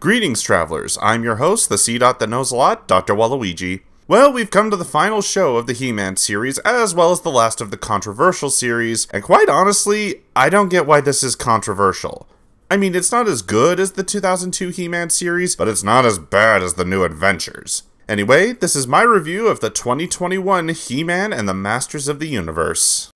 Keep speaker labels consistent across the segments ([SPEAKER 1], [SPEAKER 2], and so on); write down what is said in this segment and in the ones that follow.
[SPEAKER 1] Greetings, travelers. I'm your host, the C-Dot that knows a lot, Dr. Waluigi. Well, we've come to the final show of the He-Man series, as well as the last of the controversial series, and quite honestly, I don't get why this is controversial. I mean, it's not as good as the 2002 He-Man series, but it's not as bad as the New Adventures. Anyway, this is my review of the 2021 He-Man and the Masters of the Universe.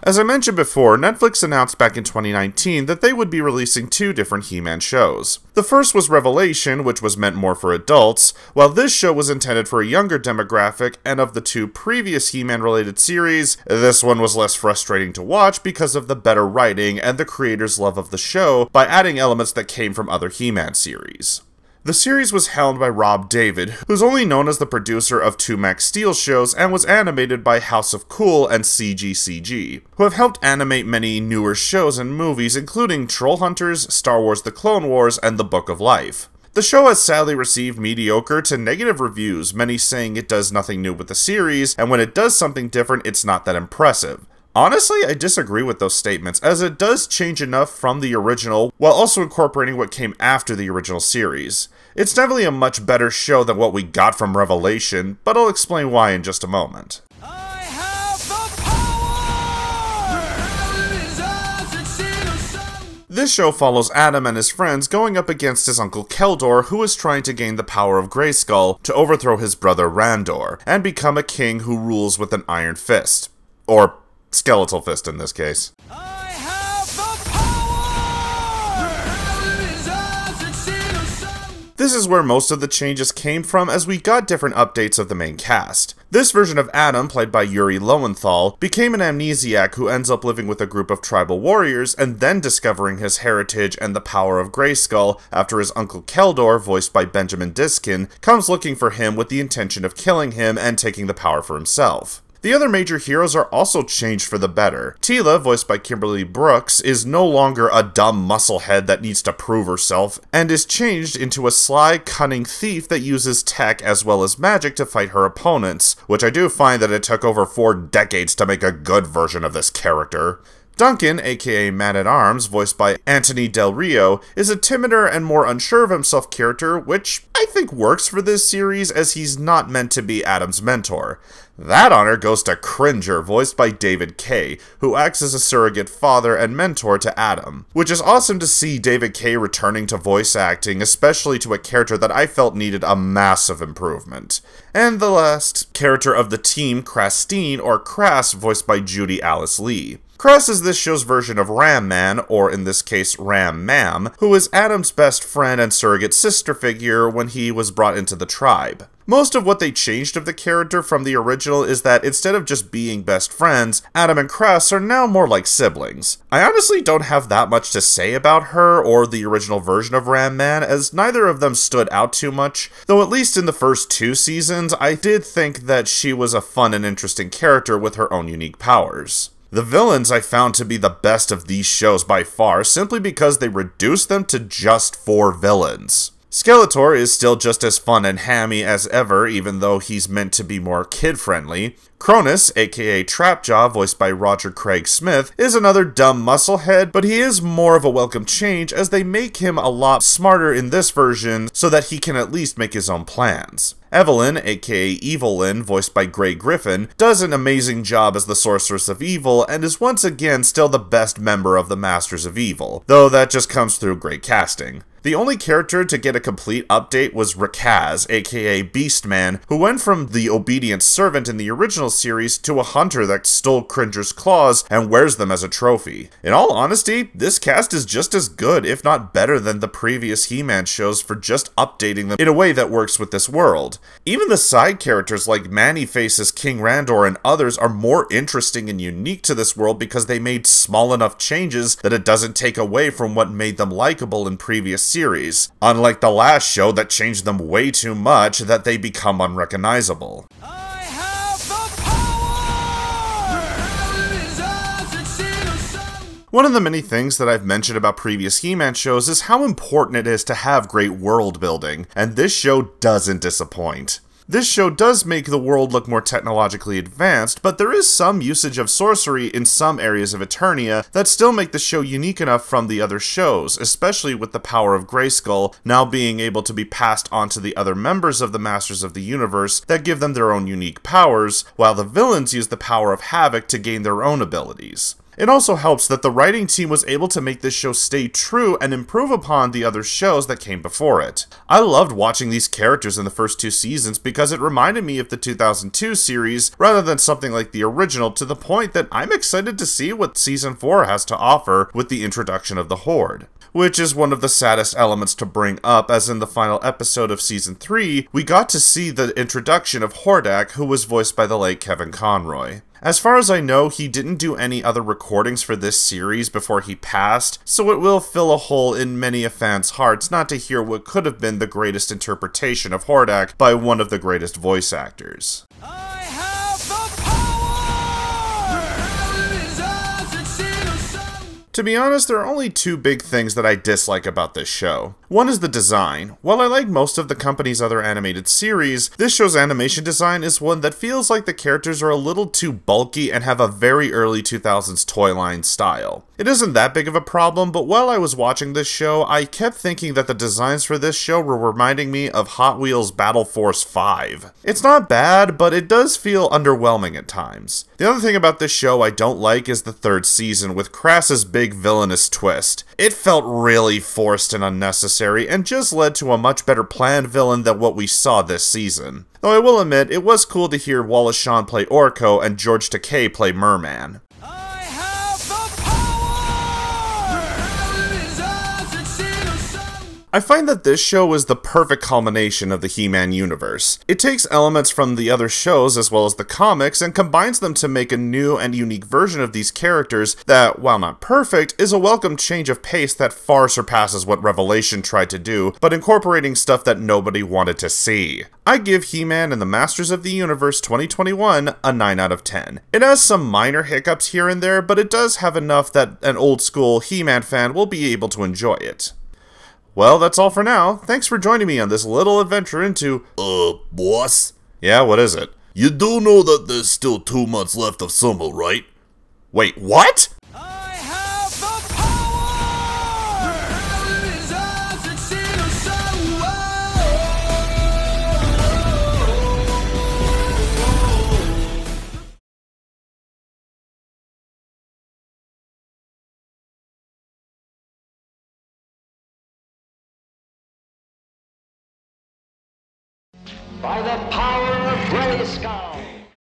[SPEAKER 1] As I mentioned before, Netflix announced back in 2019 that they would be releasing two different He-Man shows. The first was Revelation, which was meant more for adults, while this show was intended for a younger demographic, and of the two previous He-Man related series, this one was less frustrating to watch because of the better writing and the creators' love of the show by adding elements that came from other He-Man series. The series was helmed by Rob David, who's only known as the producer of two Max Steel shows and was animated by House of Cool and CGCG, who have helped animate many newer shows and movies including Troll Hunters, Star Wars The Clone Wars, and The Book of Life. The show has sadly received mediocre to negative reviews, many saying it does nothing new with the series, and when it does something different, it's not that impressive. Honestly, I disagree with those statements, as it does change enough from the original, while also incorporating what came after the original series. It's definitely a much better show than what we got from Revelation, but I'll explain why in just a moment. This show follows Adam and his friends going up against his uncle Keldor, who is trying to gain the power of Grayskull to overthrow his brother Randor, and become a king who rules with an iron fist. Or skeletal fist in this case. This is where most of the changes came from, as we got different updates of the main cast. This version of Adam, played by Yuri Lowenthal, became an amnesiac who ends up living with a group of tribal warriors and then discovering his heritage and the power of Grayskull after his uncle Keldor, voiced by Benjamin Diskin, comes looking for him with the intention of killing him and taking the power for himself. The other major heroes are also changed for the better. Teela, voiced by Kimberly Brooks, is no longer a dumb musclehead that needs to prove herself, and is changed into a sly, cunning thief that uses tech as well as magic to fight her opponents, which I do find that it took over 4 decades to make a good version of this character. Duncan, aka Man-at-Arms, voiced by Anthony Del Rio, is a timider and more unsure of himself character, which I think works for this series as he's not meant to be Adam's mentor. That honor goes to Cringer, voiced by David Kaye, who acts as a surrogate father and mentor to Adam, which is awesome to see David Kaye returning to voice acting, especially to a character that I felt needed a massive improvement. And the last character of the team, Krastine, or Crass, voiced by Judy Alice Lee. Crass is this show's version of Ram Man, or in this case Ram Mam, who is Adam's best friend and surrogate sister figure when he was brought into the tribe. Most of what they changed of the character from the original is that instead of just being best friends, Adam and Crass are now more like siblings. I honestly don't have that much to say about her or the original version of Ram Man, as neither of them stood out too much, though at least in the first 2 seasons, I did think that she was a fun and interesting character with her own unique powers. The villains I found to be the best of these shows by far, simply because they reduced them to just 4 villains. Skeletor is still just as fun and hammy as ever, even though he's meant to be more kid-friendly. Cronus, aka Trapjaw, voiced by Roger Craig Smith, is another dumb musclehead, but he is more of a welcome change as they make him a lot smarter in this version so that he can at least make his own plans. Evelyn, aka Evelyn, voiced by Grey Griffin, does an amazing job as the Sorceress of Evil and is once again still the best member of the Masters of Evil, though that just comes through great casting. The only character to get a complete update was Rakaz, aka Beastman, who went from the obedient servant in the original series to a hunter that stole Cringer's claws and wears them as a trophy. In all honesty, this cast is just as good, if not better than the previous He-Man shows for just updating them in a way that works with this world. Even the side characters like Man-E-Face's King Randor and others are more interesting and unique to this world because they made small enough changes that it doesn't take away from what made them likable in previous series, unlike the last show that changed them way too much that they become unrecognizable. One of the many things that I've mentioned about previous He-Man shows is how important it is to have great world building, and this show doesn't disappoint. This show does make the world look more technologically advanced, but there is some usage of sorcery in some areas of Eternia that still make the show unique enough from the other shows, especially with the power of Grayskull now being able to be passed on to the other members of the Masters of the Universe that give them their own unique powers, while the villains use the power of Havoc to gain their own abilities. It also helps that the writing team was able to make this show stay true and improve upon the other shows that came before it. I loved watching these characters in the first 2 seasons because it reminded me of the 2002 series rather than something like the original, to the point that I'm excited to see what Season 4 has to offer with the introduction of the Horde. Which is one of the saddest elements to bring up, as in the final episode of Season 3, we got to see the introduction of Hordak, who was voiced by the late Kevin Conroy. As far as I know, he didn't do any other recordings for this series before he passed, so it will fill a hole in many a fan's hearts not to hear what could have been the greatest interpretation of Hordak by one of the greatest voice actors. To be honest, there are only 2 big things that I dislike about this show. One is the design. While I like most of the company's other animated series, this show's animation design is one that feels like the characters are a little too bulky and have a very early 2000s toy line style. It isn't that big of a problem, but while I was watching this show, I kept thinking that the designs for this show were reminding me of Hot Wheels Battle Force 5. It's not bad, but it does feel underwhelming at times. The other thing about this show I don't like is the 3rd season, with Crass's big villainous twist. It felt really forced and unnecessary, and just led to a much better planned villain than what we saw this season. Though I will admit, it was cool to hear Wallace Shawn play Orko and George Takei play Merman. I find that this show is the perfect culmination of the He-Man universe. It takes elements from the other shows as well as the comics and combines them to make a new and unique version of these characters that, while not perfect, is a welcome change of pace that far surpasses what Revelation tried to do, but incorporating stuff that nobody wanted to see. I give He-Man and the Masters of the Universe 2021 a 9 out of 10. It has some minor hiccups here and there, but it does have enough that an old school He-Man fan will be able to enjoy it. Well, that's all for now. Thanks for joining me on this little adventure into...
[SPEAKER 2] boss?
[SPEAKER 1] Yeah, what is it?
[SPEAKER 2] You do know that there's still 2 months left of summer, right?
[SPEAKER 1] Wait, what?
[SPEAKER 3] I have the power!
[SPEAKER 4] By the power of Grayskull!